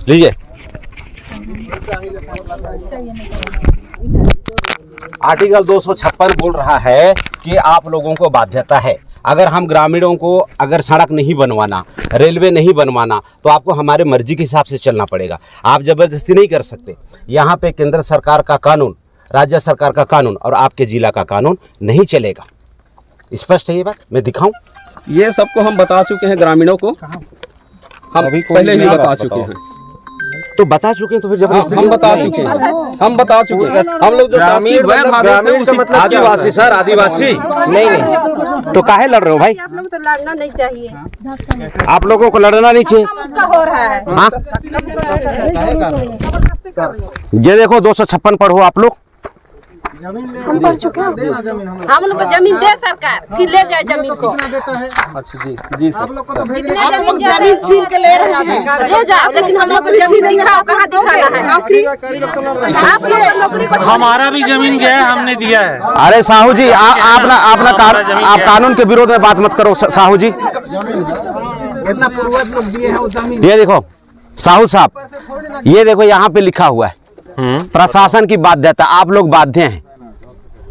लीजिए। आर्टिकल 256 बोल रहा है कि आप लोगों को बाध्यता है, अगर हम ग्रामीणों को अगर सड़क नहीं बनवाना, रेलवे नहीं बनवाना, तो आपको हमारे मर्जी के हिसाब से चलना पड़ेगा। आप जबरदस्ती नहीं कर सकते। यहाँ पे केंद्र सरकार का कानून, राज्य सरकार का कानून और आपके जिला का कानून नहीं चलेगा। स्पष्ट है ये बात? मैं दिखाऊं? ये सबको हम बता चुके हैं ग्रामीणों को, हम अभी पहले ही बता चुके हैं। तो बता चुके हैं तो फिर जबरदस्ती हम बता चुके हैं, हम बता चुके हैं। हम लोग जो शासकीय वैध आदेश है उसी मतलब आदिवासी सर, आदिवासी नहीं तो काहे लड़ रहे हो भाई? आप लोग तो लड़ना नहीं चाहिए, आप लोगों को लड़ना नहीं चाहिए। हो रहा है। हाँ, ये देखो 256 पढ़ो आप लोग। हम पढ़ चुके हैं। हम लोग को जमीन दे सरकार, फिर ले जाए जमीन को। अच्छा जी सर। जमीन छीन के ले रहे हैं, ले जाओ, लेकिन हम लोग को जमीन दिखाओ, कहाँ दिखाना है? आप लोग नौकरी को, हमारा भी जमीन गया है, हमने दिया है। अरे साहू जी, आप कानून के विरोध में बात मत करो साहू जी। ये देखो साहू साहब, ये देखो यहाँ पे लिखा हुआ है प्रशासन की बाध्यता। आप लोग बाध्य हैं,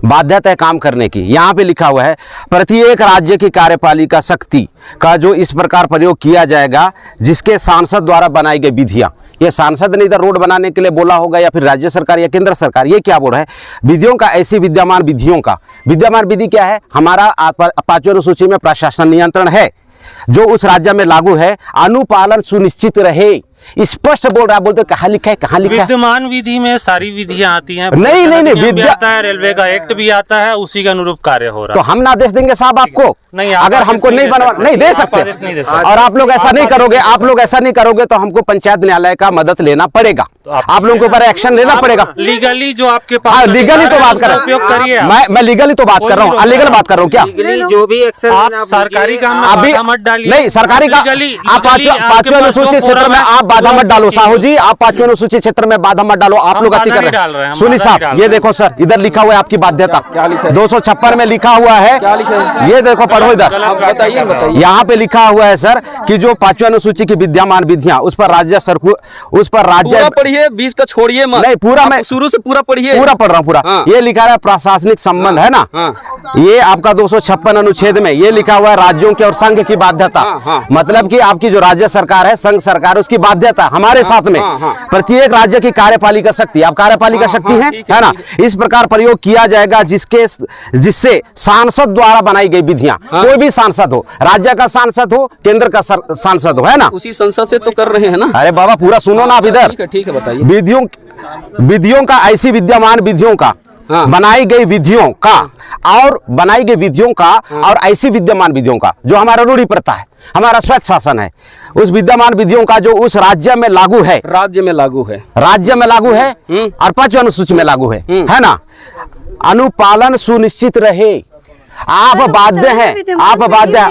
बाध्यता है काम करने की। यहाँ पे लिखा हुआ है प्रत्येक राज्य की कार्यपालिका शक्ति का जो इस प्रकार प्रयोग किया जाएगा जिसके सांसद द्वारा बनाई गई विधियां। ये सांसद ने इधर रोड बनाने के लिए बोला होगा या फिर राज्य सरकार या केंद्र सरकार, ये क्या बोल रहा है? विधियों का, ऐसी विद्यमान विधियों का। विद्यमान विधि क्या है? हमारा 5वीं अनुसूची में प्रशासन नियंत्रण है जो उस राज्य में लागू है, अनुपालन सुनिश्चित रहे। स्पष्ट बोल रहा है। बोलते कहाँ लिखा है, कहाँ लिखा है? विद्यमान विधि में सारी विधियां आती हैं। नहीं नहीं नहीं, विद्या आता है, रेलवे का एक्ट भी आता है, उसी के अनुरूप कार्य हो रहा है। तो हम ना आदेश देंगे साहब आपको? नहीं, अगर हमको नहीं बनवा नहीं दे सकते और आप लोग ऐसा नहीं करोगे, आप लोग ऐसा नहीं करोगे तो हमको पंचायत न्यायालय का मदद लेना पड़ेगा। आप लोगों के ऊपर एक्शन लेना पड़ेगा। लीगली जो आपके पास, लीगली तो बात कर रहा उपयोग करिए। मैं लीगली तो बात कर रहा हूँ, अनलीगल बात कर रहा हूँ क्या? जो भी एक्शन आप सरकारी काम में अभी मत डालिए। नहीं, सरकारी का आप 5वीं अनुसूचित क्षेत्र में आप बाधा मत डालो साहू जी। आप 5वीं अनुसूचित क्षेत्र में बाधा मत डालो। आप लोग अति कर रहे हैं। सुनिए साहब, ये देखो सर, इधर लिखा हुआ है आपकी बाध्यता 256 में लिखा हुआ है। ये देखो पढ़ो इधर, यहाँ पे लिखा हुआ है सर कि जो 5वीं अनुसूची की विद्यमान विधियां उस पर राज्य पढ़िए, 20 का छोड़िए मत। नहीं, पूरा मैं शुरू से पूरा पढ़िए। पूरा पढ़ रहा हूँ पूरा। हाँ। ये लिखा है प्रशासनिक संबंध है ना। ये आपका 256 अनुच्छेद में ये लिखा हुआ है राज्यों के और संघ की बाध्यता। मतलब कि आपकी जो राज्य सरकार है, संघ सरकार, उसकी बाध्यता हमारे साथ में प्रत्येक राज्य की कार्यपालिका शक्ति, आप कार्यपालिका शक्ति है ना, इस प्रकार प्रयोग किया जाएगा जिससे सांसद द्वारा बनाई गई विधियां, कोई भी सांसद हो, राज्य का सांसद हो, केंद्र का सांसद हो, है ना, उसी संसद से तो कर रहे हैं ना। अरे बाबा पूरा सुनो ना आप इधर। ठीक है बताइए। विधियों का, ऐसी विद्यमान विधियों का, बनाई गई विधियों का और बनाई गई विधियों का और ऐसी विद्यमान विधियों का जो हमारा रूढ़ी प्रथा है, हमारा स्वैत शासन है, उस विद्यमान विधियों का जो उस राज्य में लागू है, राज्य में लागू है और 5वीं अनुसूची में लागू है ना, अनुपालन सुनिश्चित रहे। आप बाध्य हैं, आप बाध्य हैं।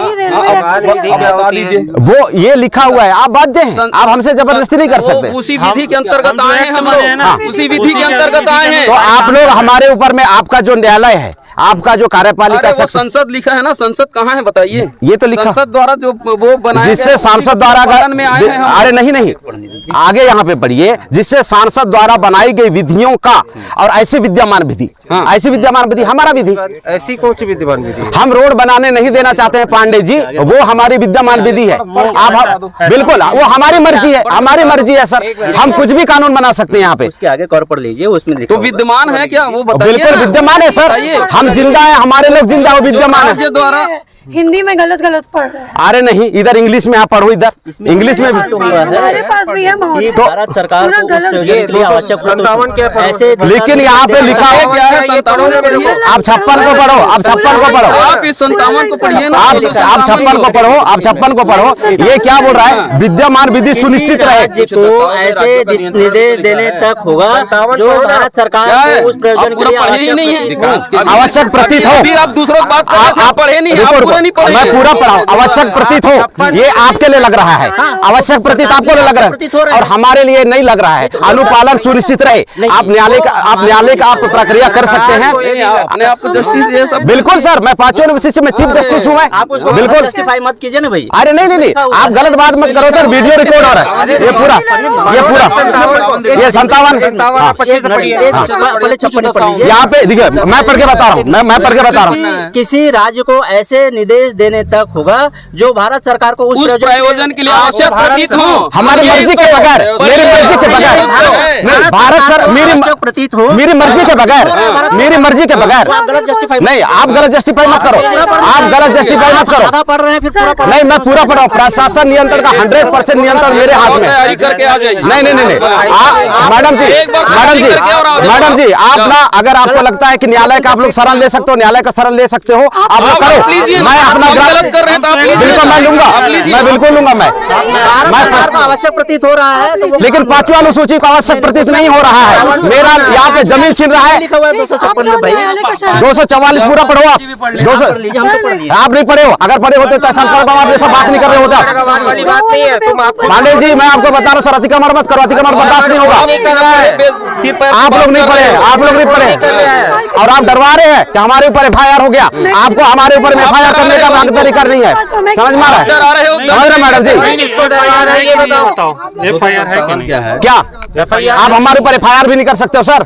वो ये लिखा हुआ है, आप बाध्य हैं, आप हमसे जबरदस्ती नहीं कर सकते। उसी विधि के अंतर्गत आए हैं हम लोग, उसी विधि के अंतर्गत आए हैं। तो आप लोग हमारे ऊपर में, आपका जो न्यायालय है, आपका जो कार्यपालिका संसद लिखा है ना, संसद कहाँ है बताइए? ये तो लिखा संसद द्वारा जो वो बनाया, जिससे सांसद द्वारा में आए हैं। अरे नहीं, आगे यहाँ पे पढ़िए, जिससे सांसद द्वारा बनाई गई विधियों का और ऐसी विद्यमान विधि, ऐसी विद्यमान विधि हमारा विधि। ऐसी कौन सी विद्यमान विधि? हम रोड बनाने नहीं देना चाहते हैं पांडे जी, वो हमारी विद्यमान विधि है। आप बिल्कुल, वो हमारी मर्जी है, हमारी मर्जी है सर, हम कुछ भी कानून बना सकते हैं यहाँ पे। उसके आगे कॉर्ड पढ़ लीजिए, उसमें तो विद्यमान है क्या वो बताइए। बिल्कुल विद्यमान है सर, हम जिंदा है, हमारे लोग जिंदा हो, विद्यमान है। द्वारा हिंदी में गलत पढ़ रहे हैं। अरे नहीं, इधर इंग्लिश में आप पढ़ो, इधर इंग्लिश में भी हमारे पास भी है महोदय। तो भारत सरकार को उस प्रयोजन के लिए आवश्यक 57 के ऐसे, लेकिन यहाँ पे लिखा है क्या है 57? आप 56 को पढ़ो, आप 56 को पढ़ो, आप इस 57 को पढ़िए ना। आप 56 को पढ़ो, आप 56 को पढ़ो। ये क्या बोल रहा है? विद्यमान विधि सुनिश्चित रहे। तो ऐसे निर्देश देने तक होगा जो भारत सरकार को उस प्रयोजन के लिए नहीं है। आवश्यक प्रतीत हो। अभी आप दूसरों की बात कर रहे थे, आप पढ़े नहीं, आप पूरा नहीं पढ़े। मैं पूरा पढ़ा हूं। आवश्यक प्रतीत हो ये आपके लिए लग रहा है, आवश्यक प्रतीत आपको लग रहा है और हमारे लिए नहीं लग रहा है। अनुपालन सुनिश्चित रहे। आप न्यायालय का आप प्रक्रिया कर सकते हैं अपने आप को जस्टिस ये सब। बिल्कुल सर, मैं 5 यूनिवर्सिटी में चीफ जस्टिस हूँ मैं। बिल्कुल जस्टिफाई मत कीजिए ना भाई। अरे नहीं, आप गलत बात मत करो सर, वीडियो रिकॉर्ड हो रहा है। ये पूरा ये 57 यहाँ पे देखिए, मैं पढ़ के बता रहा हूँ, मैं पढ़ के बता रहा हूँ। किसी राज्य को ऐसे निर्देश देने तक होगा जो भारत सरकार को उस प्रयोजन के लिए आवश्यक प्रतीत हो। हमारी मर्जी के बगैर, मेरी मर्जी के बगैर, भारत सर प्रतीत हो, मेरी मर्जी के बगैर, मेरी मर्जी के बगैर नहीं। आप गलत जस्टिफाई मत करो, आप गलत जस्टिफाई मत करो। पढ़ रहे हैं फिर नहीं, मैं पूरा पढ़ा हूँ। प्रशासन नियंत्रण का 100% नियंत्रण मेरे हाथ में। नहीं, मैडम जी आप ना, अगर आपको लगता है कि न्यायालय का आप लोग शरण ले सकते हो, न्यायालय का शरण ले सकते हो, आप लोग करो। मैं अपना बिल्कुल मैं लूंगा, मैं बिल्कुल लूंगा। मैं आवश्यक प्रतीत हो रहा है तो लेकिन 5वीं अनुसूची को आवश्यक प्रतीत नहीं हो रहा है। मेरा यहाँ पे जमीन छीन रहा है। 244 पूरा पढ़ो आप। 200 आप नहीं पढ़े हो, अगर पढ़े होते तो ऐसा जैसा बात नहीं कर रहे होता। पांडे जी मैं आपको बता रहा हूँ सर, अतिक्रमण मत करो, अतिक्रमण बर्दाश्त नहीं होगा। आप लोग नहीं पढ़े, आप लोग नहीं पढ़े और आप डरवा रहे हैं कि हमारे ऊपर FIR हो गया। आपको हमारे ऊपर FIR करने का तरीका नहीं है, समझ में आ रहा है? समझ रहे मैडम जी? FIR है कि नहीं? क्या आप हमारे ऊपर FIR भी नहीं कर सकते हो सर?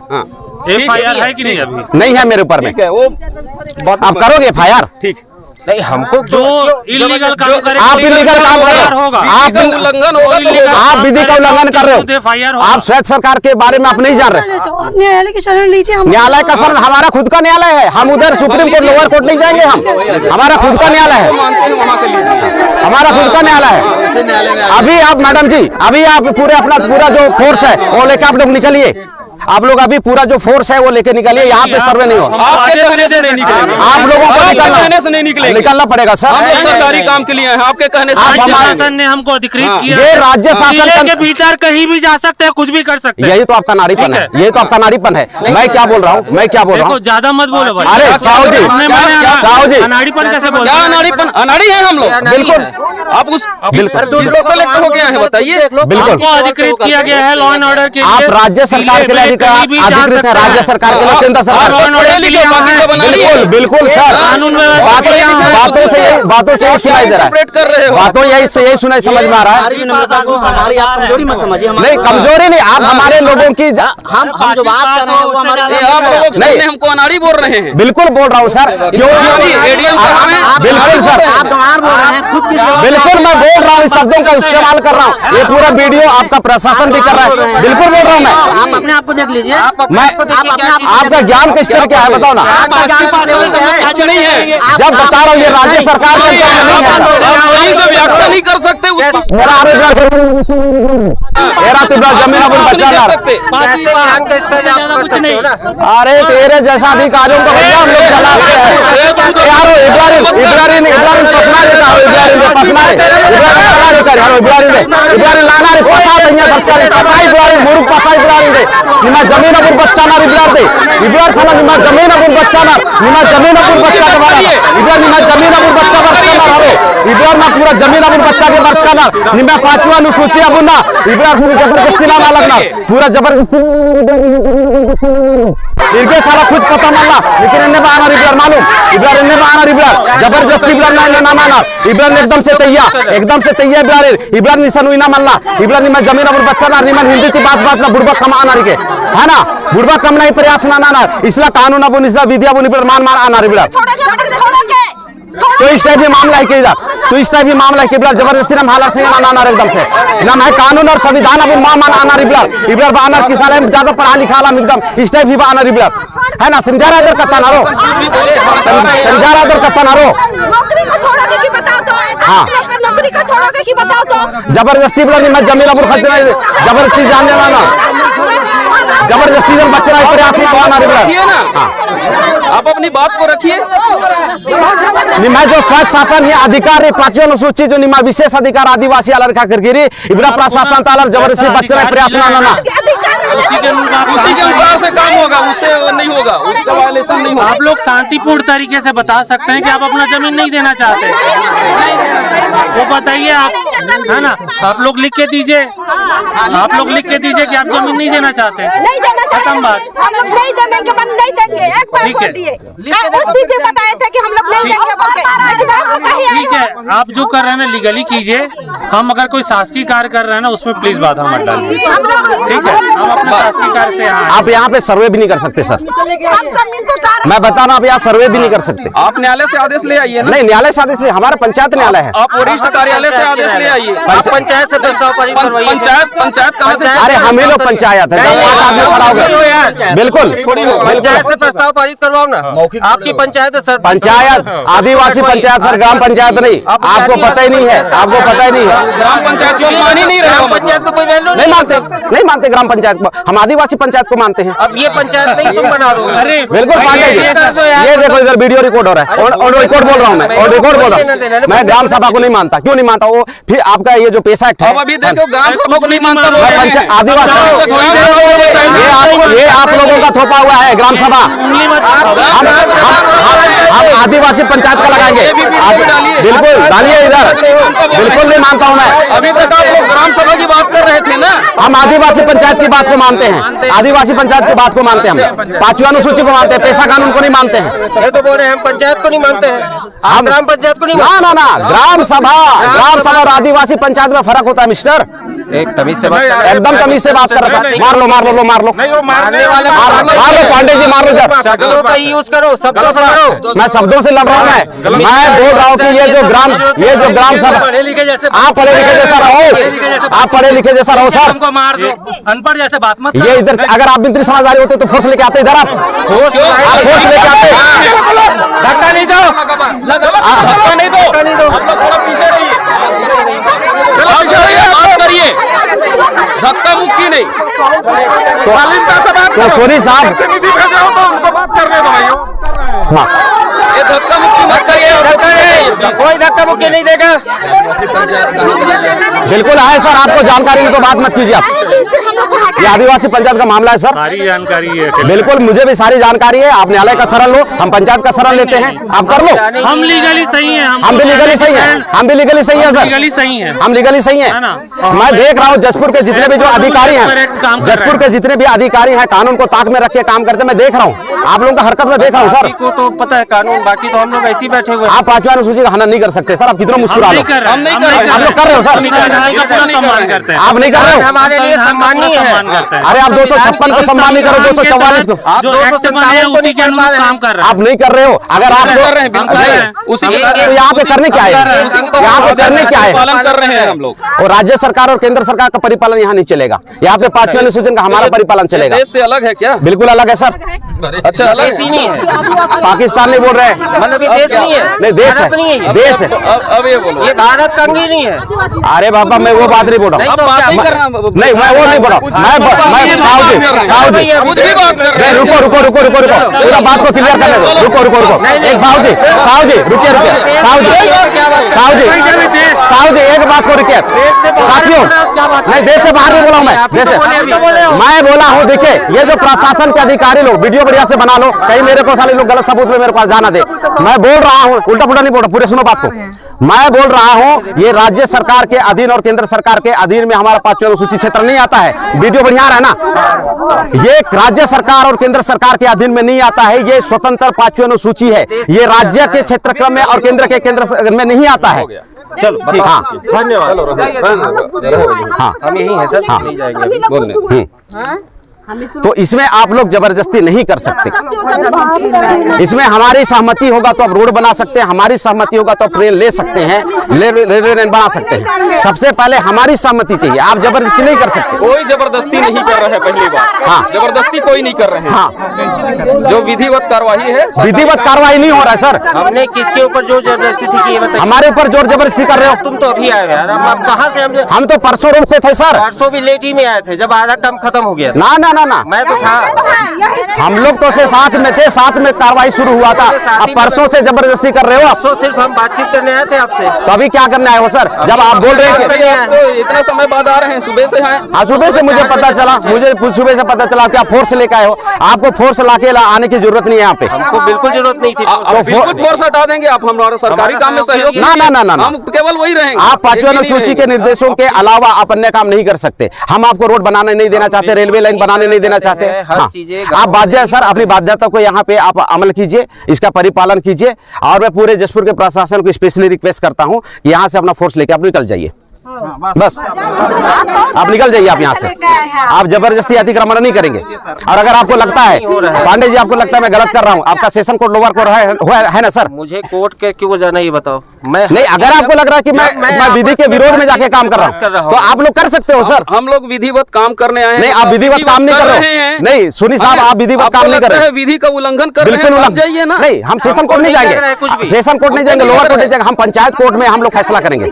FIR है कि नहीं? अभी नहीं है मेरे ऊपर में। आप करोगे FIR? ठीक नहीं, हमको जो इलीगल काम करे, आप इलीगल काम कर रहे हो, आप उल्लंघन होगा, आप विधि का उल्लंघन कर रहे हो। आप स्वायत्त सरकार के बारे में आप नहीं जान रहे। न्यायालय की शरण लीजिए। न्यायालय का शरण हमारा खुद का न्यायालय है। हम उधर सुप्रीम कोर्ट, लोअर कोर्ट नहीं जाएंगे। हम हमारा खुद का न्यायालय है, हमारा खुद का न्यायालय है। अभी आप मैडम जी, अभी आप पूरा जो फोर्स है वो लेकर आप लोग निकलिए। आप लोग अभी पूरा जो फोर्स है वो लेके निकलिए। यहाँ पे सर्वे नहीं हो। आपके कहने से नहीं निकलेंगे, आप लोगों को कहने से नहीं निकलेंगे, निकलना पड़ेगा सर। हम लोग सरकारी काम के लिए हैं, आपके कहने से। राज्य शासन ने हमको अधिकृत किया। ये राज्य शासन के भीतर कहीं भी जा सकते हैं, कुछ भी कर सकते हैं। यही तो आपका नारीपन है, यही तो आपका नारीपन है। मैं क्या बोल रहा हूँ, मैं क्या बोल रहा हूँ? ज्यादा मत बोलो भाई। अरे साहू जी, अनाड़ीपन कैसे बोल? क्या अनाड़ीपन? अनाड़ी है हम लोग, बिल्कुल। आप उस किससे सेलेक्ट हो गया है बताइए? बिल्कुल अधिकृत किया गया है लॉ एंड ऑर्डर के लिए। आप राज्य सरकार के लिए अधिकृत है, राज्य सरकार के लिए केंद्र सरकार। बिल्कुल सर, बातों से सुनाई दे रहा है, बातों यही सुनाई समझ में आ रहा है। हमारी आप कमजोरी मत समझिए। नहीं कमजोरी नहीं, आप हमारे लोगों की हम जो बात कर रहे हैं वो हमारे आप लोग नहीं, हमको अनाड़ी बोल रहे हैं। बिल्कुल बोल रहा हूँ सर। क्यों? बिल्कुल सर, आप गंवार बोल रहे हैं खुद की। बिल्कुल मैं बोल रहा हूँ, इस शब्दों का इस्तेमाल कर रहा हूँ। ये पूरा वीडियो आपका प्रशासन भी कर रहा है। बिल्कुल बोल रहा हूँ मैं। आप अपने आप को देख लीजिए। मैं आपका ज्ञान किस तरह क्या है बताओ ना। कुछ नहीं है, जब बता रहा हूँ ये राज्य सरकार के नहीं है। व्याख्या नहीं कर सकते उसको। मेरा जमीन अपन बचा सकते। अरे तेरे जैसा अधिकारियों को भैया हम लोग चलाते हैं यारो। इब्राहिम पसना देता है, इब्राहिम लाना रे पसा दे सरकारी पसाई इब्राहिम मुरुक पसाई इब्राहिम दे निमा जमीन अपन बच्चा ना इब्राहिम दे इब्राहिम समझ निमा जमीन अपन बच्चा ना निमा जमीन अपन बच्चा के बारे इब्राहिम निमा जमीन अपन बच्चा वर्ष का ना हरो इब्राहिम ना पूरा जमीन अपन बच्चा के वर्ष का ना निमा 5वां अनुसूची अपन ना इब्राहिम पूरी जबरदस्ती ना लगना पूरा जबरदस्ती इनके सारा खुद पता मानना लेकिन इन्हें बाना इब्राहिम मालूम इब्राहिम ने बाना इब्राहिम जबरदस्ती इब्राहिम ना माना इब्राहिम एकदम से तैयार इब्राहिम निशानु ना मानना इब्राहिम में जमीन और बच्चा ना निमन हिंदी की बात ना बुढ़बा कम आना रे है ना बुढ़बा कम नहीं प्रयास ना इसला कानून अब इसला विद्या बुनी पर मान आना रे तो इस टाइप मामला है कि तो इस टाइप मामला है कि जबरदस्ती ना हालत से ना एकदम से ना है कानून और संविधान अब मान आना इब्राहिम बानर किसान ज्यादा पढ़ा लिखा एकदम इस टाइप भी बानर इब्राहिम है ना समझा रहा कथा ना रो समझा रहा कथा ना रो हाँ जबरदस्ती मैं जमीन अब खर्च जबरदस्ती जाने वाला जबरदस्ती जब बच्चा प्रयास आप अपनी बात को रखिए। निमा जो स्वायत्त शासन है अधिकार 5वां अनुसूची जो निमा विशेष अधिकार आदिवासी अलग करके इब्रा प्रशासन तालर जबरदस्ती बच्चा प्रयास ना उसी के अनुसार से काम होगा, उससे नहीं होगा, उसका वायलेशन नहीं होगा। आप लोग शांतिपूर्ण तरीके से बता सकते हैं कि आप अपना जमीन नहीं देना चाहते, वो बताइए आप, है ना। आप लोग लिख के दीजिए, आप लोग लिख के दीजिए कि आप जमीन नहीं देना चाहते, खत्म बात। हम लोग नहीं देंगे, मन नहीं देंगे, एक बार ठीक है। बोल दिए। उस दिन भी बताए थे कि हम लोग नहीं देंगे बोल के, लेकिन आपको कहीं आए ठीक है, आप जो कर रहे हैं ना लीगली कीजिए। हम अगर कोई शासकीय कार्य कर रहे हैं ना उसमें प्लीज बाधा मत डालिए, ठीक है। हम अपने शासकीय कार्य से यहाँ आप यहाँ पे सर्वे भी नहीं कर सकते सर, मैं बता रहा हूँ, आप यहाँ सर्वे भी नहीं कर सकते। आप न्यायालय से आदेश ले आइए ना। नहीं, न्यायालय से आदेश नहीं, हमारा पंचायत न्यायालय है। आप वरिष्ठ कार्यालय से आदेश ले आइए। आप पंचायत से प्रस्ताव पारित करवाइए। पंचायत कहाँ से? अरे हम ही लोग पंचायत है, जब पांच आदमी खड़ा हो गए। बिल्कुल, पंचायत से प्रस्ताव पारित करवाओ ना। आपकी पंचायत है सर। पंचायत आदिवासी पंचायत सर, ग्राम पंचायत नहीं। आपको पता ही नहीं है, आपको पता ही नहीं है। ग्राम पंचायत को मान ही नहीं रहे हो। पंचायत को कोई वैल्यू नहीं मानते, नहीं मानते ग्राम पंचायत को, हम आदिवासी पंचायत को मानते हैं। अब ये पंचायत नहीं तुम बना दो। अरे बिल्कुल पांडे जी, ये देखो इधर वीडियो रिकॉर्ड हो रहा है, और रिकॉर्ड बोल रहा हूँ मैं, और रिकॉर्ड बोल रहा हूँ मैं। ग्राम सभा को नहीं मानता, क्यों नहीं मानता? वो फिर आपका ये जो पेशा एक्ट है, अब अभी देखो ग्राम सभा को नहीं मानता, मैं पंचायत आदिवासी, ये आप लोगों का थोपा हुआ है ग्राम सभा। हम आदिवासी पंचायत का लगाएंगे, बिल्कुल डालिए इधर, बिल्कुल नहीं मानता हूँ मैं। अभी तक आप लोग ग्राम सभा की बात कर रहे थे ना। हम आदिवासी पंचायत की बात को मानते हैं, आदिवासी पंचायत की बात को मानते हैं, हम पांचवी अनुसूची को मानते हैं, पेशा कानून को नहीं मानते हैं। ये तो बोल रहे हैं हम पंचायत को नहीं मानते हैं, हम ग्राम पंचायत को नहीं ना ना ना, ग्राम सभा और आदिवासी पंचायत में फर्क होता है मिस्टर। एक तमीज से बात कर, एकदम तमीज से बात कर रहा था। मार लो मार लो, मार लो, मारने वाले मार लो पांडे जी, मार लो इधर। शब्दों का यूज करो, शब्दों से मारो। मैं शब्दों से लड़ रहा हूँ, मैं बोल रहा हूँ कि ये जो ग्राम सभा, आप पढ़े लिखे जैसा रहो, आप पढ़े लिखे जैसा रहो सर। मार दो, अनपढ़ जैसे बात मत। ये इधर अगर आप बिंत्री समझदारी होते तो फोर्स लेके आते इधर, आप फोर्स लेके आते। धक्का नहीं दो, धक्का नहीं दो, थोड़ा पीछे रहिए, बात करिए, धक्का मुक्की नहीं। तो सोनी साहब, उनको बात करने दो भाइयों। हाँ ये धक्का मुक्की मत करिए, कोई धक्का मुक्की नहीं देगा। बिल्कुल है सर, आपको जानकारी नहीं तो बात मत कीजिए आप। ये आदिवासी पंचायत का मामला है सर, सारी जानकारी है। बिल्कुल मुझे भी सारी जानकारी है। आप न्यायालय का शरण लो, हम पंचायत का शरण लेते हैं, आप कर लो। हम लीगली सही हैं, हम भी लीगली सही है, हम भी लीगली सही है सर, लीगली सही हैं। हम लीगली सही है है ना? मैं देख रहा हूँ जसपुर के जितने भी जो अधिकारी हैं, जसपुर के जितने भी अधिकारी हैं कानून को ताक में रख के काम करते, मैं देख रहा हूँ आप लोगों का हरकत में देख रहा हूँ सर। को तो पता है कानून, बाकी तो हम लोग ऐसे ही बैठे हुए हैं। आप पांचवा अनुसूची का हनन नहीं कर सकते सर, आप कितना मुस्कुरा लो। हम नहीं कर रहे, आप लोग कर रहे हो सर, संविधान का पूरा सम्मान करते हैं, आप नहीं कर रहे हो। हमारे लिए सम्मानीय है। सम्मान करते हैं। अरे आप 256 को सम्मान नहीं करो, 244 को जो एक्ट बने हैं उसी के अनुरूप काम कर रहे हैं। आप नहीं कर रहे हो। अगर आप कर रहे हैं, बिल्कुल कर रहे हैं। उसी के तो यहाँ पे करने क्या है, यहाँ पे करने क्या है? पालन कर रहे हैं हम लोग। और राज्य सरकार और केंद्र सरकार का परिपालन यहाँ नहीं चलेगा, यहाँ पे पांचवें अनुसूचन का हमारा परिपालन चलेगा। देश से अलग है क्या? बिल्कुल अलग है सर, अच्छा अलग देश ही नहीं है, पाकिस्तान नहीं बोल रहे हैं, मतलब ये देश नहीं है, नहीं देश भारत नहीं है, है, देश है। अब ये बोलो, ये भारत का अंग ही नहीं है। अरे बाबा मैं वो बात नहीं बोल रहा हूँ, अब बात नहीं कर रहा, नहीं मैं वो नहीं बोल रहा हूँ, मैं साहू जी खुद भी बात कर रहे हैं। रुको रुको रुको रुको रुको, पूरा बात को क्लियर करने दो, रुको रुको रुको। एक साहू जी रुकिए रुकिए, साहू जी एक बात को रुकिए साथियों, नहीं देश से बाहर नहीं बोला हूँ मैं, देश से मैं बोला हूँ। देखिए ये जो प्रशासन के अधिकारी लोग वीडियो बढ़िया से बना लो, कहीं मेरे को साले लोग गलत सबूत में मेरे पास जाना दे। मैं बोल रहा हूँ, उल्टा पुल्टा नहीं बोल रहा, पूरे सुनो बात को। मैं बोल रहा हूँ ये राज्य सरकार के अधीन और केंद्र सरकार के अधीन में हमारा पांचवें अनुसूचित क्षेत्र नहीं आता है। वीडियो बढ़िया रहा ना, ये राज्य सरकार और केंद्र सरकार के अधीन में नहीं आता है, ये स्वतंत्र पांचवें अनुसूची है, ये राज्य के क्षेत्रक्रम में और केंद्र के केंद्र में नहीं आता है। चलो ठीक, हाँ धन्यवाद। हाँ हम यही हैं सर, नहीं जाएंगे। तो इसमें आप लोग जबरदस्ती नहीं कर सकते, इसमें हमारी सहमति होगा तो आप रोड बना सकते हैं, हमारी सहमति होगा तो आप ट्रेन ले सकते हैं, रेलवे लाइन बना सकते हैं। सबसे पहले हमारी सहमति चाहिए, आप जबरदस्ती नहीं कर सकते। कोई जबरदस्ती नहीं कर रहा है, पहली बात। हाँ जबरदस्ती कोई नहीं कर रहे हैं। हाँ जो विधिवत कार्रवाई है, विधिवत कार्रवाई नहीं हो रहा है सर। हमने किसके ऊपर जोर जबरदस्ती थी कि ये बताइए। हमारे ऊपर जोर जबरदस्ती कर रहे हो तुम तो अभी आए हो यार, हम कहाँ से? हम तो परसों रोड से थे सर, परसों भी लेट ही में आए थे जब आधा काम खत्म हो गया। ना ना ना मैं तो था। हम लोग तो से साथ में थे, साथ में कार्रवाई शुरू हुआ था। अब परसों से जबरदस्ती कर रहे हो आप। तो सिर्फ हम बातचीत करने आए थे आपसे। तो अभी क्या करने आए हो सर? जब आप बोल रहे हैं कि तो इतना समय बाद आ रहे हैं, सुबह से हैं। हाँ, सुबह से मुझे पता चला, मुझे सुबह से पता चला कि आप फोर्स लेके आए हो। आपको फोर्स लाके आने की जरूरत नहीं है यहाँ पे। हमको बिल्कुल जरूरत नहीं थी। बिल्कुल फोर्स हटा देंगे आप, हमारा सरकारी काम में सहयोग ना ना ना ना हम केवल वही रहेंगे। आप 5वें अनुसूची के निर्देशों के अलावा आप अन्य काम नहीं कर सकते। हम आपको रोड बनाने नहीं देना चाहते, रेलवे लाइन बनाने नहीं देना चाहते। हर हाँ, चीजें आप बाध्य हैं सर, अपनी बाध्यता को यहाँ पे आप अमल कीजिए, इसका परिपालन कीजिए। और मैं पूरे जसपुर के प्रशासन को स्पेशली रिक्वेस्ट करता हूँ कि यहाँ से अपना फोर्स लेके आप निकल जाइए। बस आप निकल जाइए आप यहाँ से। आप जबरदस्ती अतिक्रमण नहीं करेंगे। और अगर आपको लगता है पांडे जी, आपको लगता है मैं गलत कर रहा हूँ, आपका सेशन कोर्ट लोअर कोर्ट है ना सर? मुझे कोर्ट के क्यों जाना ये बताओ। मैं नहीं, अगर आपको लग रहा है कि मैं विधि के विरोध में जाके काम कर रहा हूँ तो आप लोग कर सकते हो सर। हम लोग विधिवत काम करने आए हैं। नहीं, आप विधिवत काम नहीं कर रहे हैं। नहीं सुनी साहब, आप विधिवत काम नहीं कर रहे हैं। विधि का उल्लंघन कर रहे हैं, बिल्कुल जाइए ना। नहीं, हम सेशन कोर्ट नहीं जाएंगे, सेशन कोर्ट नहीं जाएंगे, लोअर कोर्ट नहीं जाएंगे। हम पंचायत कोर्ट में हम लोग फैसला करेंगे।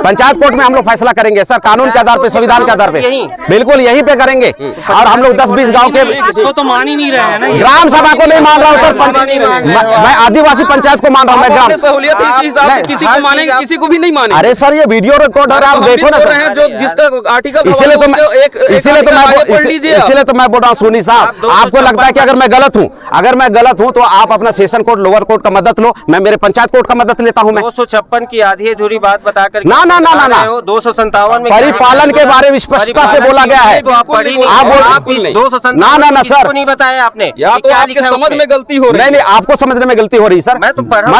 पंचायत कोर्ट में हम लोग फैसला करेंगे सर, कानून के आधार पे, संविधान के आधार पे, बिल्कुल यहीं पे करेंगे। और हम लोग 10-20 गांव के, इसको तो मान ही नहीं रहे हैं ना। ग्राम सभा को नहीं मान रहा हूँ सर, मैं आदिवासी पंचायत को मान रहा हूँ। मैं ग्राम सहूलियत के हिसाब से किसी को मानेंगे, किसी को भी नहीं मानेंगे। अरे सर, ये वीडियो रिकॉर्ड हो रहा है, आप देखो ना सर। जो जिसका आर्टिकल, इसीलिए तो मैं बोल रहा हूँ सोनी साहब, आपको लगता है कि अगर मैं गलत हूँ तो आप अपना सेशन कोर्ट लोअर कोर्ट का मदद लो, मैं मेरे पंचायत कोर्ट का मदद लेता हूँ। मैं 256 की आधी अधूरी बात बताकर ना 257 में परिपालन के बारे में स्पष्टता से बोला गया है। ना सर, नहीं बताया आपने। या तो आपके समझ में गलती हो रही है। नहीं, आपको समझने में गलती हो रही सर। मैं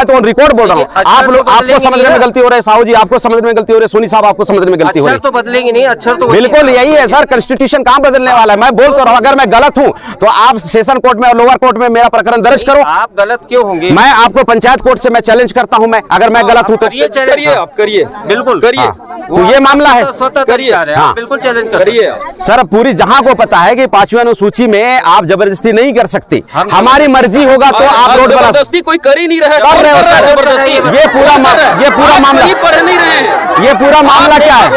तो रिकॉर्ड बोल रहा हूँ। आप लोग, आपको समझने में गलती हो रही है, साहू जी आपको समझने में गलती हो रही है, सोनी साहब आपको समझने में गलती हो रही है। तो बदलेंगे नहीं, अक्षर तो बिल्कुल यही है सर, कॉन्स्टिट्यूशन कहाँ बदलने वाला है। मैं बोल तो रहा हूँ, अगर मैं गलत हूँ तो आप सेशन कोर्ट में और लोअर कोर्ट में मेरा प्रकरण दर्ज करो। आप गलत क्यों होंगे? मैं आपको पंचायत कोर्ट से मैं चैलेंज करता हूँ। मैं अगर मैं गलत हूँ तो करिए, आप करिए, बिल्कुल करिए। तो ये मामला है, करिए, बिल्कुल चैलेंज करिए सर। पूरी जहां को पता है कि 5वीं अनुसूची में आप जबरदस्ती नहीं कर सकते। हमारी मर्जी होगा तो आप रोड पर जबरदस्ती कोई कर ही नहीं रहा है। कर रहे हो जबरदस्ती। ये पूरा मामला, पढ़ नहीं रहे हैं। ये पूरा मामला क्या है?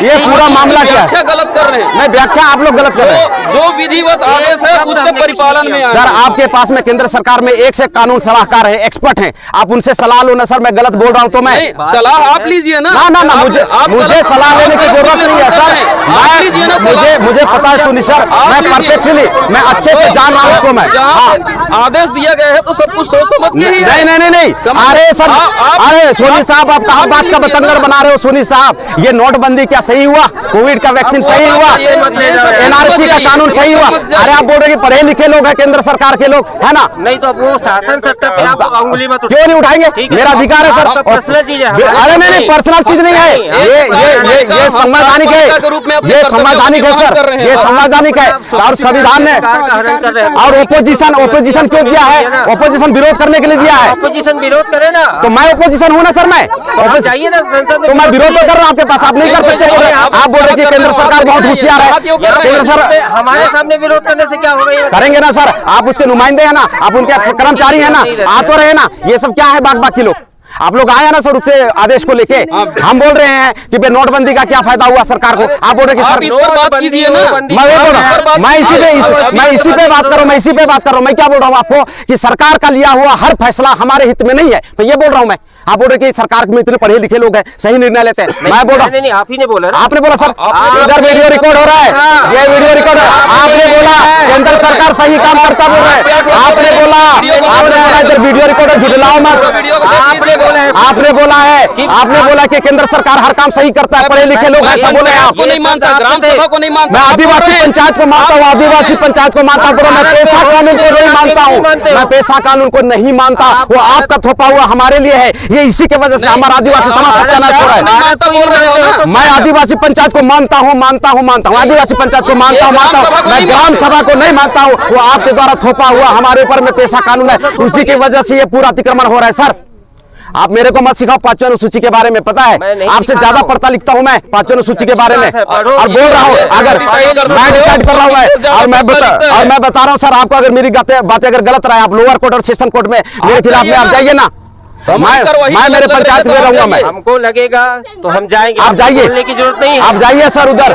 ये पूरा मामला क्या है? गलत कर रहे हैं। नहीं, व्याख्या आप लोग गलत कर रहे हैं। जो विधिवत आदेश है उसके परिपालन में सर, आपके पास में केंद्र सरकार में एक से कानून सलाहकार है, एक्सपर्ट हैं, आप उनसे सलाह लो ना सर। मैं गलत बोल रहा हूँ तो मैं सलाह आप लीजिए ना। ना मुझे सलाह लेने की जरूरत नहीं है सर। मुझे पता है सुनी सर, मैं परफेक्टली, मैं अच्छे से जान रहा हूँ उसको। मैं आदेश दिया गया है तो सब कुछ सोच समझ के ही है। नहीं। अरे सर, अरे सोनी साहब, आप कहाँ बात का बतंगड़ बना रहे हो? सोनी साहब, ये नोटबंदी क्या सही हुआ? कोविड का वैक्सीन सही हुआ? एनआरसी का कानून सही हुआ? अरे आप बोल रहे कि पढ़े लिखे लोग हैं केंद्र सरकार के लोग, है ना? नहीं तो वो शासन सत्ता पे आप उंगली मत क्यों नहीं उठाएंगे? मेरा अधिकार है सर। पर्सनल चीज है। अरे नहीं, पर्सनल चीज नहीं है, ये संवैधानिक है, ये संवैधानिक है सर, ये संवैधानिक है। और संविधान ने, और ओपोजिशन क्यों दिया है? ओपोजिशन विरोध करने के लिए दिया है। ओपोजिशन विरोध करे ना, तो मैं ओपोजिशन हूँ ना सर। मैं चाहिए ना संसद में, तो मैं विरोध तो कर रहा हूँ आपके पास, आप नहीं कर सकते। आप बोल रहे कि केंद्र सरकार बहुत होशियार है। केंद्र सर हमारे सामने विरोध करने से क्या होगा? करेंगे ना सर, आप उसके नुमाइंदे हैं ना, आप उनके कर्मचारी हैं ना, आ तो रहे ना। ये सब क्या है बाकी लोग? आप लोग आए ना सर उससे आदेश को लेके। हम बोल रहे हैं कि बे नोटबंदी का क्या फायदा हुआ सरकार को। आप बोल रहे कि सर, इस पर बात कीजिए ना। मैं इसी पे बात कर रहा हूँ। मैं क्या बोल रहा हूँ आपको कि सरकार का लिया हुआ हर फैसला हमारे हित में नहीं है, तो ये बोल रहा हूँ मैं। आप बोल रहे कि सरकार में इतने पढ़े लिखे लोग हैं, सही निर्णय लेते हैं। मैं बोल रहा हूँ, आप ही ने बोला, आपने बोला सर, इधर वीडियो रिकॉर्ड हो रहा है, ये वीडियो रिकॉर्ड। आपने बोला केंद्र सरकार सही काम करता बोल रहा है। आपने बोला इधर वीडियो रिकॉर्ड है, झुठलाओ मत। आपने बोला कि केंद्र सरकार हर काम सही करता है, पढ़े लिखे लोग ऐसा बोले हैं आप। नहीं मानता, ग्राम सभा को नहीं मानता। मैं आदिवासी पंचायत को मानता हूँ, आदिवासी पंचायत को मानता हूँ। मैं पेशा कानून को नहीं मानता हूँ, मैं पेशा कानून को नहीं मानता। वो आपका थोपा हुआ हमारे लिए है, ये इसी के वजह से हमारा आदिवासी समाज सत्यानाश हो रहा है। मैं आदिवासी पंचायत को मानता हूँ, आदिवासी पंचायत को मानता हूँ। मैं ग्राम सभा को नहीं मानता हूँ, वो आपके द्वारा थोपा हुआ हमारे ऊपर में पेशा कानून है, उसी की वजह से ये पूरा अतिक्रमण हो रहा है। सर, आप मेरे को मत सिखाओ 5वीं अनुसूची के बारे में, पता है आपसे ज्यादा पढ़ता लिखता हूं मैं 5वीं अनुसूची के बारे में, और बोल रहा हूं। अगर मैं डिसाइड कर रहा हूं और मैं बता रहा हूं सर आपको, अगर मेरी बातें अगर गलत रहा है, आप लोअर कोर्ट और सेशन कोर्ट में मेरे खिलाफ में आप जाइए ना। मैं मेरे पंचायत में रहूंगा मैं। हमको लगेगा तो हम जाएंगे, आप जाइए, बोलने की जरूरत नहीं है। आप जाइए सर उधर,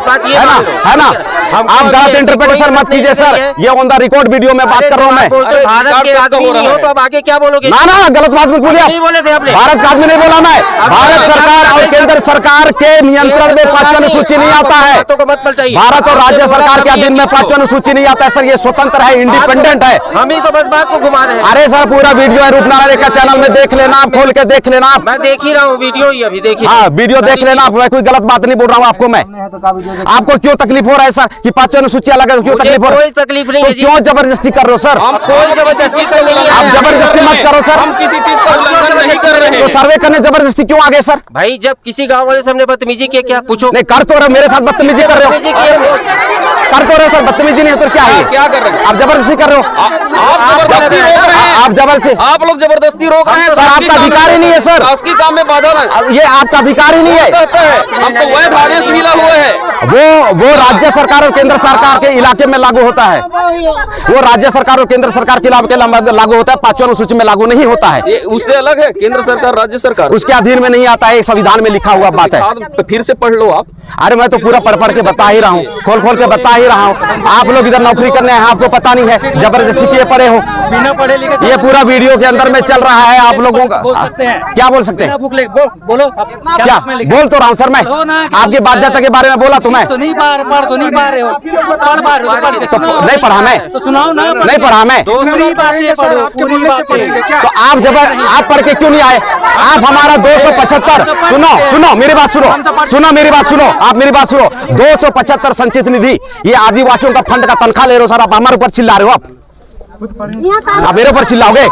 है ना, आप गलत इंटरप्रिटेशन मत कीजिए सर, ये ऑन द रिकॉर्ड वीडियो में बात कर रहा हूँ मैं। भारत के आदमी नहीं हो तो अब आगे क्या बोलोगे? ना गलत बात मत बोलिए, नहीं बोले थे आपने। भारत का आदमी नहीं बोला मैं। भारत सरकार और केंद्र सरकार के नियंत्रण में 5वीं अनुसूची नहीं आता है। भारत और राज्य सरकार के अधीन में 5वीं अनुसूची नहीं आता है सर, ये स्वतंत्र है, इंडिपेंडेंट है। हम ही तो बस बात को घुमा रहे हैं। अरे सर पूरा वीडियो है रूपनारायण का चैनल में, देख लेना आप, खोल के देख लेना आप। मैं देख ही रहा हूँ वीडियो ही अभी, देखिए। हाँ वीडियो देख लेना आप, मैं कोई गलत बात नहीं बोल रहा हूँ आपको मैं। आपको क्यों तकलीफ हो रहा है सर कि 5वीं अनुसूची अलग है, क्यों तकलीफ हो रहा है? कोई तकलीफ नहीं तो है जी। क्यों जबरदस्ती कर रहे हो सर? हम कोई जबरदस्ती से नहीं आप आए। जबरदस्ती मत करो सर, हम किसी चीज का उल्लंघन नहीं कर रहे तो हैं। सर्वे करने जबरदस्ती क्यों आ गए सर? भाई जब किसी गाँव वाले से हमने बदतमीजी किया, क्या पूछो? नहीं कर तो रहे हो, मेरे साथ बदतमीजी कर रहे हो, बदतमीजी की है। कर तो रहे हो सर, बदतमीजी नहीं है तो क्या है? क्या कर रहे हैं? आप जबरदस्ती कर रहे हो, आप जबरदस्ती रोक रहे हैं। आप जबरदस्ती, आप लोग जबरदस्ती रोक रहे हैं सर आपका अधिकार ही नहीं है सर, शासकीय काम में बाधा नहीं ये आपका अधिकार ही नहीं है। कहता है, हमको वैध आदेश मिला हुआ है। वो राज्य सरकार और केंद्र सरकार के इलाके में लागू होता है, वो राज्य सरकार और केंद्र सरकार के इलाके में लागू होता है, 5वीं अनुसूची में लागू नहीं होता है। ये उससे अलग है, केंद्र सरकार राज्य सरकार उसके अधीन में नहीं आता है, संविधान में लिखा हुआ बात है। फिर से पढ़ लो आप। अरे मैं तो पूरा पढ़ के बता ही रहा हूँ, खोल के बता ही रहा हूँ। आप लोग इधर नौकरी करने हैं, आपको पता नहीं है, जबरदस्ती किए पड़े हो। बिना पढ़े लिखे ये पूरा वीडियो के अंदर में चल रहा है, आप लोगों का बोल सकते हैं। क्या बोल सकते हैं? बोलो क्या बोल तो रहा हूँ सर मैं, आपकी बाध्यता के बारे में बोला तो मैं तो नहीं पढ़ पा रहे हो, नहीं पढ़ा मैं, तो सुनाओ ना। नहीं पढ़ा मैं, पूरी बातें पढ़ो, पूरी बातें। तो आप पढ़ के क्यों नहीं आए? आप हमारा 275 सुनो मेरी बात सुनो, आप मेरी बात सुनो। 275 संचित निधि, ये आदिवासियों का फंड का तनख्वाह ले रहे हो सर, आप हमारे ऊपर चिल्ला रहे हो। आप मेरे ऊपर चिल्लाओगे? मैं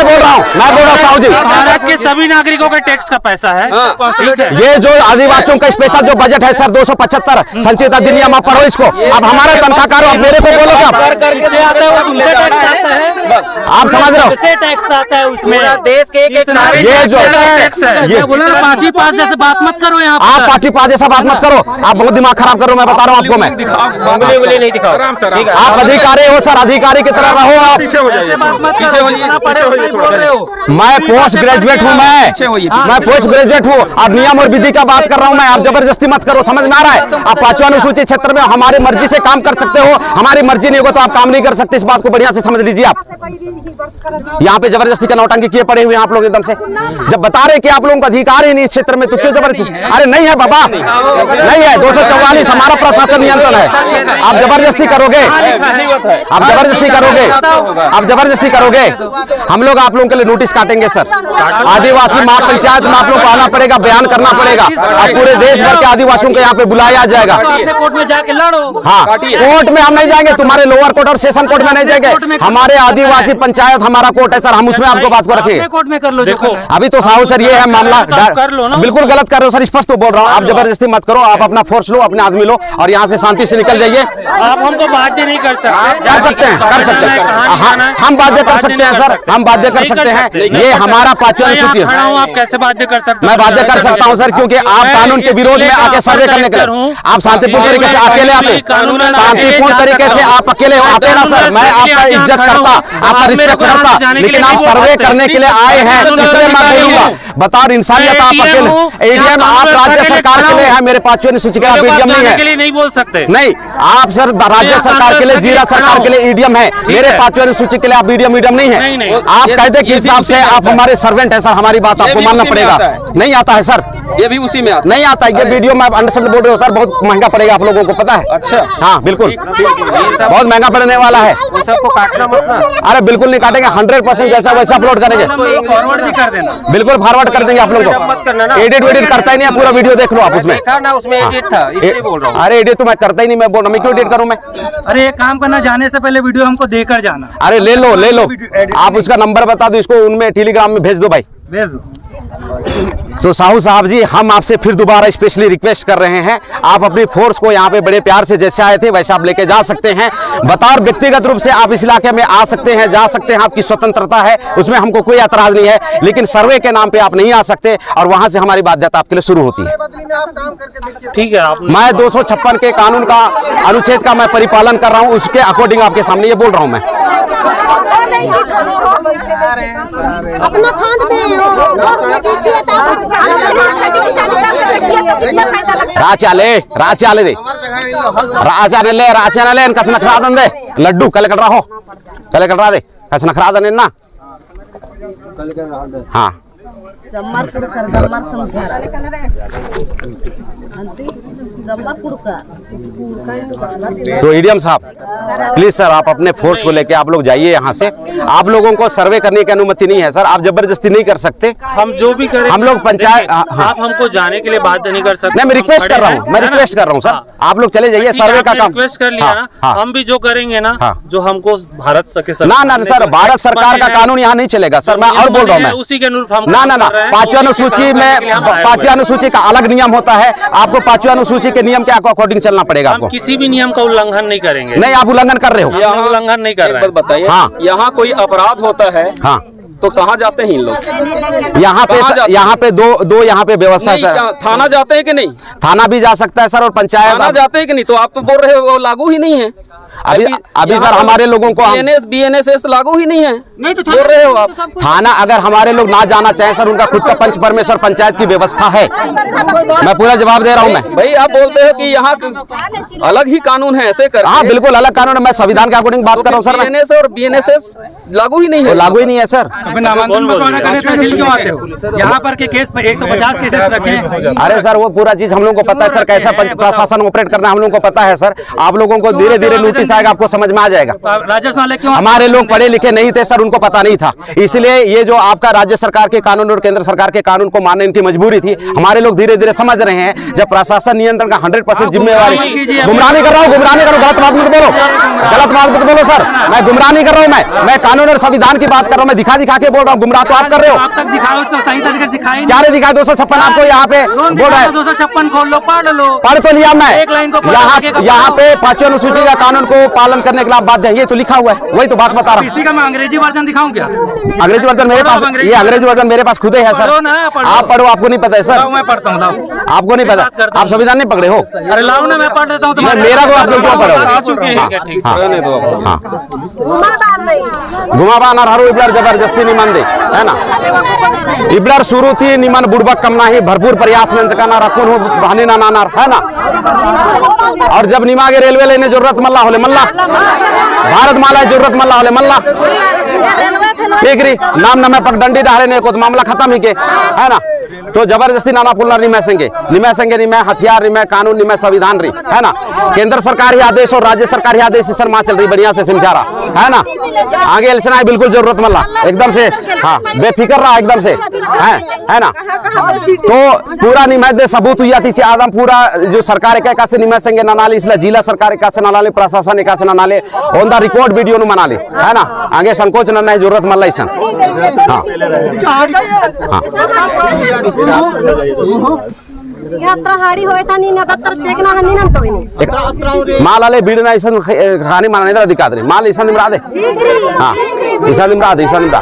बोल रहा हूँ साहू जी, भारत के सभी नागरिकों के टैक्स का पैसा है, ठीक है। ये जो आदिवासियों का स्पेशल जो बजट है सर 275 संचित अधिनियम, आप पढ़ो इसको। अब हमारा तनख्वाहकार हो, आप मेरे को बोलो क्या? आप समझ रहे हो? टैक्स आता है उसमें, पूरा देश के एक ये जो टैक्स है, ये बोला पार्टी पास जैसे बात मत करो यहाँ आप पार्टी पास जैसा बात मत करो, आप बहुत दिमाग खराब करो, मैं बता रहा हूँ आपको मैं। उंगली नहीं दिखाओ, ठीक है। आप अधिकारी हो सर, अधिकारी की तरह रहो आप। बात मत करो, मैं पोस्ट ग्रेजुएट हूँ, मैं पोस्ट ग्रेजुएट हूँ। आप नियम और विधि का बात कर रहा हूँ मैं, आप जबरदस्ती मत करो, समझ में आ रहा है? आप 5वीं अनुसूचित क्षेत्र में हमारी मर्जी से काम कर सकते हो, हमारी मर्जी नहीं होगा तो आप काम नहीं कर सकते, इस बात को बढ़िया से समझ लीजिए आप। यहाँ पे जबरदस्ती का नौटंकी किए पड़े हुए हैं आप लोग एकदम से, जब बता रहे कि आप लोगों का अधिकार ही नहीं इस क्षेत्र में, तो क्यों जबरदस्ती? अरे नहीं है बाबा, नहीं है, 244 हमारा प्रशासन नियंत्रण है। आप जबरदस्ती करोगे, आप जबरदस्ती करोगे, आप जबरदस्ती करोगे, हम लोग आप लोगों के लिए नोटिस काटेंगे सर। आदिवासी महापंचायत में आप लोग को आना पड़ेगा, बयान करना पड़ेगा, और पूरे देश भर के आदिवासियों को यहाँ पे बुलाया जाएगा। कोर्ट में जाके लड़ो। हाँ, कोर्ट में हम नहीं जाएंगे, तुम्हारे लोअर कोर्ट और सेशन कोर्ट में नहीं जाएंगे, हमारे आदिवासी पंचायत हमारा कोर्ट है सर, हम उसमें आपको बात को रखेंगे। कोर्ट में कर लो। देखो अभी तो साहू सर ये है मामला, कर लो ना, बिल्कुल गलत कर रहे हो सर, स्पष्ट तो बोल रहा हूँ। आप जबरदस्ती मत करो, आप अपना फोर्स लो, अपने आदमी लो और यहाँ से शांति से निकल जाइए। आप हमको बाध्य नहीं कर सकते, कर सकते हैं, कर सकते हैं, हम बाध्य कर सकते हैं सर, हम बाध्य कर सकते हैं। ये हमारा 5वीं अनुसूची है, आप कैसे बाध्य कर सकते हैं? मैं बाध्य कर सकता हूं सर, क्योंकि आप कानून के विरोध में आके सर्वे करने के लिए आप शांतिपूर्ण तरीके से अकेले आते, शांतिपूर्ण तरीके से आप अकेले आते ना सर, मैं आपका इज्जत करता, आपका रिस्पेक्ट करता, लेकिन आप सर्वे करने के लिए आए हैं, इसलिए मैं बोलूंगा, बताओ इंसानियत, आप अकेले एडीएम, आप राज्य सरकार के लिए है, मेरे 5वीं अनुसूची का एडीएम नहीं है, नहीं बोल सकते। नहीं आप सर राज्य सरकार के लिए, जीरा सरकार के लिए ईडीएम है, मेरे 5वीं अनुसूची के लिए आप ईडीएम नहीं है। आप कहते कि हिसाब से आप हमारे सर्वेंट है सर, हमारी बात आपको मानना पड़ेगा। नहीं आता है सर, ये भी उसी में आता नहीं आता है, ये वीडियो में आप अंडरस्टैंड बोल रहे हो सर, बहुत महंगा पड़ेगा आप लोगों को, पता है? अच्छा, हाँ बिल्कुल, बहुत महंगा पड़ने वाला है। सबको काटना मत ना। अरे बिल्कुल नहीं काटेंगे, 100% जैसा वैसा अपलोड करेंगे, फॉरवर्ड भी कर देना, बिल्कुल फॉरवर्ड कर देंगे आप लोगों को। एडिट करता ही नहीं, पूरा वीडियो देख लो आप उसमें, देखा ना उसमें एडिट था, इसलिए बोल रहा हूँ। अरे एडिट तो मैं करता ही नहीं, मैं बोल रहा हूँ, मैं क्यों एडिट करूँ मैं? अरे एक काम करना, जाने से पहले वीडियो हमको देकर जाना। अरे ले लो, आप उसका नंबर बता दो, इसको उनमें टेलीग्राम में भेज दो भाई, भेज दो। तो साहू साहब जी, हम आपसे फिर दोबारा स्पेशली रिक्वेस्ट कर रहे हैं, आप अपनी फोर्स को यहाँ पे बड़े प्यार से जैसे आए थे वैसे आप लेके जा सकते हैं। बतौर व्यक्तिगत रूप से आप इस इलाके में आ सकते हैं, जा सकते हैं, आपकी स्वतंत्रता है, उसमें हमको कोई एतराज नहीं है, लेकिन सर्वे के नाम पे आप नहीं आ सकते, और वहां से हमारी बाध्यता आपके लिए शुरू होती है। ठीक है, आप मैं 256 के कानून का अनुच्छेद का मैं परिपालन कर रहा हूँ, उसके अकॉर्डिंग आपके सामने ये बोल रहा हूँ मैं। अपना खाद में राचाले दे राचाले कस नखरा दे लड्डू कल कट रहा दे कस नखरा दे ना हाँ तो ईडीएम साहब प्लीज सर आप अपने फोर्स को लेके आप लोग जाइए यहाँ से। आप लोगों को सर्वे करने की अनुमति नहीं है सर, आप जबरदस्ती नहीं कर सकते। हम जो भी करें हम लोग पंचायत आप हमको जाने के लिए बाध्य नहीं कर सकते। नहीं मैं रिक्वेस्ट कर रहा हूँ, मैं रिक्वेस्ट कर रहा हूँ सर, आप लोग चले जाइए सर्वे का काम। रिक्वेस्ट कर लिया ना, हम भी जो करेंगे ना जो हमको भारत ना सर भारत सरकार का कानून यहाँ नहीं चलेगा सर, मैं और बोल रहा हूँ मैं उसी के अनुरूप ना 5वीं अनुसूची में 5वीं अनुसूची का अलग नियम होता है, आपको 5वीं अनुसूची के नियम के अकॉर्डिंग चलना पड़ेगा। हम किसी भी नियम का उल्लंघन नहीं करेंगे। नहीं आप उल्लंघन कर रहे हो, यहाँ उल्लंघन नहीं कर रहे हैं। बताइए हाँ। यहाँ कोई अपराध होता है हाँ तो कहाँ जाते हैं इन लोग? यहाँ पे दो यहाँ पे व्यवस्था है सर। थाना जाते हैं कि नहीं? थाना भी जा सकता है सर और पंचायत थाना जाते हैं कि नहीं? तो आप तो बोल रहे हो वो लागू ही नहीं है। अभी सर हमारे लोगों को BNSS लागू ही नहीं है, नहीं तो बोल रहे हो आप। थाना अगर हमारे लोग ना जाना चाहें सर, उनका खुद का पंच परमेश्वर पंचायत की व्यवस्था है, मैं पूरा जवाब दे रहा हूं मैं। भाई आप बोलते हो कि यहाँ अलग ही कानून है ऐसे कर। हाँ बिल्कुल अलग कानून है, मैं संविधान के अकॉर्डिंग बात कर रहा हूँ सर। BNS और BNSS लागू ही नहीं है, लागू ही नहीं है सर। यहाँ पर के केस 150 केसेस रखे। अरे सर वो पूरा चीज हम लोगों को पता है सर, कैसा प्रशासन ऑपरेट करना हम लोगों को पता है सर। आप लोगों को धीरे धीरे नोटिस आएगा, आपको समझ में आ जाएगा। राजस्व वाले क्यों? हमारे लोग पढ़े लिखे नहीं थे सर, उनको पता नहीं था, इसलिए ये जो आपका राज्य सरकार के कानून और केंद्र सरकार के कानून को मानने इनकी मजबूरी थी। हमारे लोग धीरे धीरे समझ रहे हैं जब प्रशासन नियंत्रण का 100% जिम्मेवारी। गुमराह नहीं कर रहा हूँ, गुमराह नहीं करो, गलत बात मत बोलो, गलत बात मत बोलो सर। मैं गुमराह नहीं कर रहा हूँ, मैं कानून और संविधान की बात कर रहा हूँ, मैं दिखा के बोल रहा हूँ। गुमराह तो आप कर रहे हो। आप तक दिखाओ उसको सही तरीके से दिखाई। क्या नहीं दिखाया? 256 आपको यहाँ पे बोल रहा है। 256 खोल लो, पढ़ लो। पढ़ तो लिया मैं, एक लाइन को यहाँ पे 5वीं अनुसूची का कानून को पालन करने के लिए बाध्य है, ये तो लिखा हुआ है, वही तो बात बता रहा हूँ। इसी का मैं अंग्रेजी वर्जन दिखाऊं क्या? अंग्रेजी वर्जन मेरे पास, ये अंग्रेजी वर्जन मेरे पास खुद ही है सर। आप पढ़ो, आपको नहीं पता है सर? मैं पढ़ता हूँ, आपको नहीं पता, आप संविधान नहीं पकड़े हो? अरे लाओ ना, मैं पढ़ देता हूँ। मेरा को आप क्यों पढ़ो? घुमाबा ना हारो इबलर जबरदस्ती नहीं मान दे है ना। इबलर शुरू थी निमन बुड़बक कम नाही, भरपूर प्रयास ना रखून हो बहानी ना नानार है ना। और जब निमागे रेलवे लेने जरूरत मल्ला होले मल्ला, भारत माला जरूरत मल्ला होले मल्ला, ठीक रही नाम न मैं पगडंडी डाले ने को तो मामला खत्म ही के है ना। तो जबरदस्ती नाना फुलना निमै संगे निमै हथियार निमै कानून निमै संविधान रही है ना। केंद्र सरकार ही आदेश और राज्य सरकार ही आदेश सर माँ चल रही बढ़िया से समझा रहा है ना। आगे एलसना बिल्कुल जरूरत मल्ला एकदम से, हाँ बेफिक्र रहा एकदम से है ना। तो पूरा निमै दे सबूत हुआ थी आदम पूरा जो सरकार एक से निमै संगे ना नाले, इसलिए जिला सरकार एक से ना नाले, प्रशासन एक से ना नाले, ऑन द रिकॉर्ड वीडियो मना ले है ना। आगे संकोच ना नहीं जरूरत मल्ला इसन। यात्रा हाड़ी होए था नी ना दत्तर चेकना हनी ना तो नहीं माल आले बीड़ना इसन खानी माना इधर दिखा दे माल इसन निमरा दे। हां इसन निमरा दे, इसन निमरा।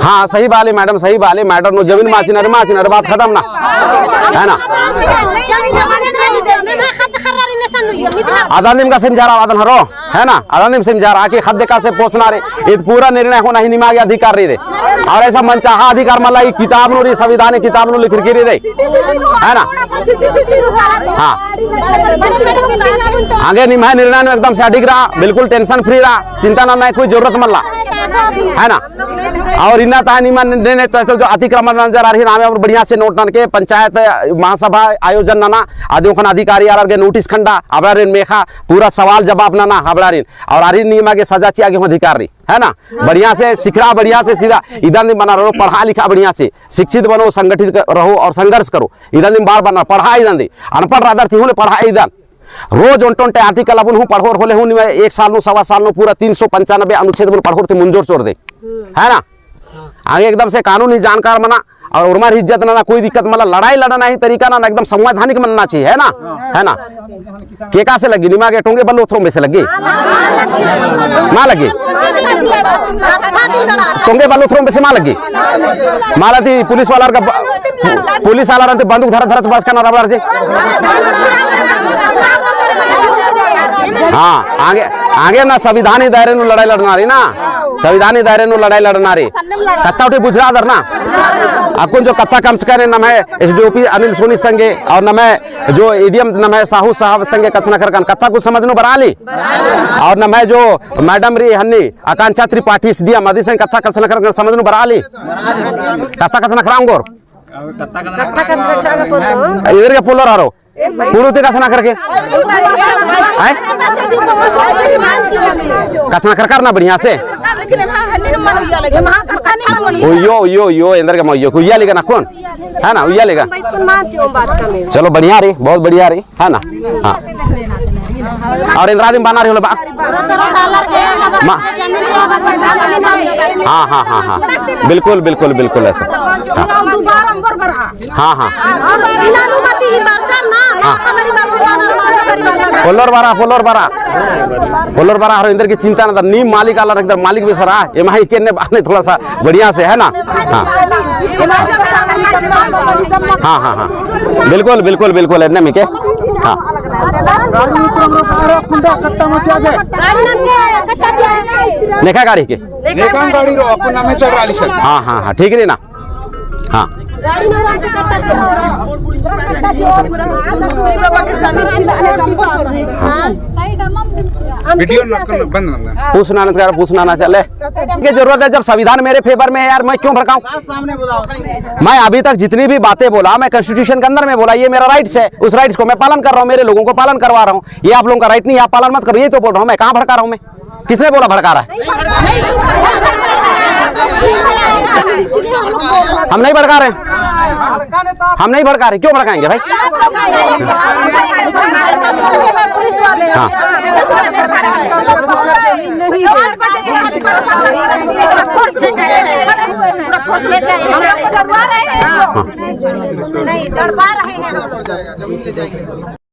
हाँ सही बात है मैडम, सही बात है मैडम। जमीन माचिन अरे बात खत्म ना है ना। आदानिम का समझा रहा आदन हरो है ना, आदानिम समझा रहा कि खद का से पोसना रे ये पूरा निर्णय होना ही निमागे अधिकार रही दे। और ऐसा मनचाहा अधिकार मला किताब नो री संविधान किताब नो लिख के दे है ना। हाँ आगे निमाय निर्णय में एकदम से अडिग रहा, बिल्कुल टेंशन फ्री रहा, चिंता ना कोई जरूरत मल्ला है ना। और इन्ना था निर्णय जो अतिक्रमण नजर आ रही नाम बढ़िया से नोट नन के पंचायत महासभा आयोजन नाना आदिवासी अधिकारी आर नोटिस खंडा अबरारिन मेखा पूरा सवाल जवाब नाना अबरारिन और आरिन नियम के सजा ची आगे अधिकार रही है ना। बढ़िया से सिखरा, बढ़िया से सीधा इधर दिन बना रहो, पढ़ा लिखा बढ़िया से, शिक्षित बनो, संगठित रहो और संघर्ष करो। इधर दिन बार बना पढ़ा इधर दे अनपढ़ रादर थी पढ़ा इधर रोज उनटोंटे आर्टिकल अपन हूँ पढ़ो होले हूँ एक साल नो सवा साल नो पूरा 395 अनुच्छेद पढ़ो थे मुंजोर चोर दे है ना। आगे एकदम से कानूनी जानकार बना और हमारी इज्जत ना कोई दिक्कत, मतलब लड़ाई लड़ना ही तरीका ना एकदम संवैधानिक बनना चाहिए, है ना। केका से लगी निमा के टोंगे बल्लोथरों में से लगी माँ लगी टोंगे बल्लोथरों में से माँ लगी माला थी पुलिस वाला रहते बंदूक धरा बस का ना जी। हाँ आगे आगे ना संविधानिक दायरे नु लड़ाई लड़नारी ना, संविधानिक दायरे नु लड़ाई लड़नारी कत्ता उठी गुजरात ना आपको जो कत्ता कम करे न मैं एसडीओपी अनिल सोनी संगे और न मैं जो एडीएम न मैं साहू साहब संगे कचना कर कत्ता को समझनो बना ली और न मैं जो मैडम री हन्नी आकांक्षा त्रिपाठी एसडीएम आदि संग कत्ता कचना कर समझनो बना ली कत्ता कचना कराऊंगोर इधर के पोलर हारो पूर्व ते कचना करके कचना कर करना बढ़िया से यो इंदर का यो उया लेगा ना कौन है ना उया लेगा। चलो बढ़िया रही, बहुत बढ़िया रही, है ना। हाँ और इंदिरा बना रही हो बा हाँ हाँ हाँ हाँ बिल्कुल बिल्कुल बिल्कुल ऐसा। हाँ हाँ पोलर बारा हर इंदर की चिंता ना नीम मालिक आला एकदम मालिक भी सरा ये माही के ने बाने थोड़ा सा बढ़िया से, है ना। हाँ हाँ हाँ बिल्कुल बिल्कुल बिल्कुल है ना के। हाँ नेका गाड़ी के गाड़ी रो अपन नाम चल रहा। हाँ हाँ हाँ ठीक है ना। हाँ पूछना ना चले की जरूरत है। जब संविधान मेरे फेवर में है यार मैं क्यों भड़काऊं। मैं अभी तक जितनी भी बातें बोला मैं कॉन्स्टिट्यूशन के अंदर में बोला, ये मेरा राइट्स है, उस राइट्स को मैं पालन कर रहा हूँ, मेरे लोगों को पालन करवा रहा हूँ। ये आप लोगों का राइट नहीं, आप पालन मत करो, ये तो बोल रहा हूँ मैं। कहाँ भड़का रहा हूँ मैं, किसने बोला भड़का रहा है। हम नहीं भड़का रहे, हम नहीं भड़का रहे, क्यों भड़काएंगे भाई। हाँ